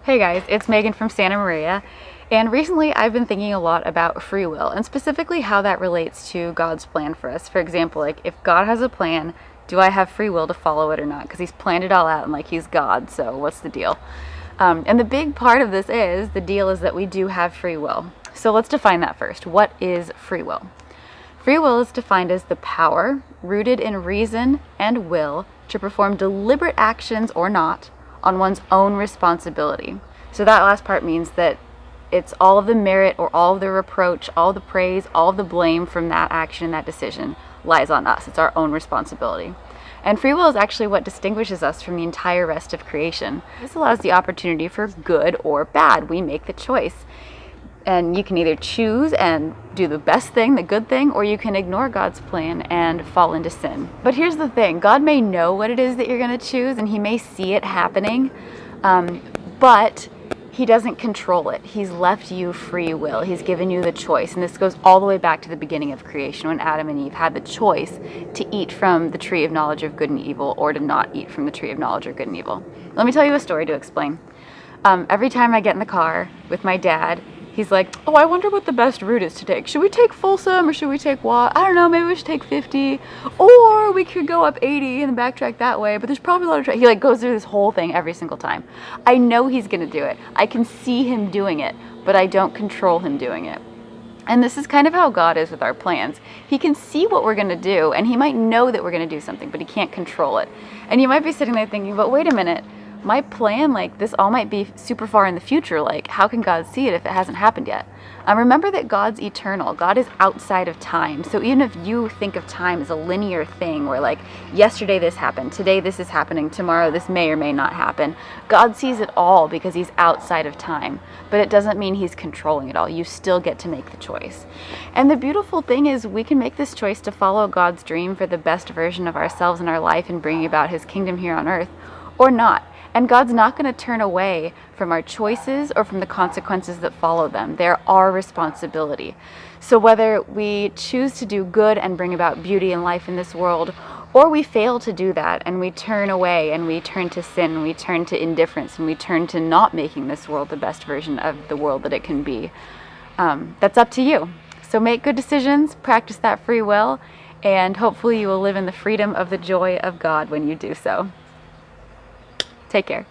Hey guys, it's Megan from Santa Maria, and recently I've been thinking a lot about free will and specifically how that relates to God's plan for us. For example, like if God has a plan, do I have free will to follow it or not? Because He's planned it all out and like He's God, so what's the deal? And the big part of this is, the deal is that we do have free will. So let's define that first. What is free will? Free will is defined as the power, rooted in reason and will, to perform deliberate actions or not, on one's own responsibility. So that last part means that it's all of the merit or all of the reproach, all the praise, all of the blame from that action and that decision lies on us. It's our own responsibility. And free will is actually what distinguishes us from the entire rest of creation. This allows the opportunity for good or bad. We make the choice. And you can either choose and do the best thing, the good thing, or you can ignore God's plan and fall into sin. But here's the thing, God may know what it is that you're going to choose and He may see it happening, but He doesn't control it. He's left you free will. He's given you the choice. And this goes all the way back to the beginning of creation when Adam and Eve had the choice to eat from the tree of knowledge of good and evil or to not eat from the tree of knowledge of good and evil. Let me tell you a story to explain. Every time I get in the car with my dad, he's like, oh, I wonder what the best route is to take. Should we take Folsom or should we take Watt? I don't know, maybe we should take 50. Or we could go up 80 and backtrack that way, but there's probably a lot of He like goes through this whole thing every single time. I know he's gonna do it. I can see him doing it, but I don't control him doing it. And this is kind of how God is with our plans. He can see what we're gonna do and He might know that we're gonna do something, but He can't control it. And you might be sitting there thinking, but wait a minute, my plan, like this all might be super far in the future. Like how can God see it if it hasn't happened yet? Remember that God's eternal. God is outside of time. So even if you think of time as a linear thing where like yesterday this happened, today this is happening, tomorrow this may or may not happen, God sees it all because He's outside of time. But it doesn't mean He's controlling it all. You still get to make the choice. And the beautiful thing is we can make this choice to follow God's dream for the best version of ourselves in our life and bring about His kingdom here on earth, or not. And God's not going to turn away from our choices or from the consequences that follow them. They're our responsibility. So whether we choose to do good and bring about beauty and life in this world, or we fail to do that and we turn away and we turn to sin and we turn to indifference and we turn to not making this world the best version of the world that it can be, that's up to you. So make good decisions, practice that free will, and hopefully you will live in the freedom of the joy of God when you do so. Take care.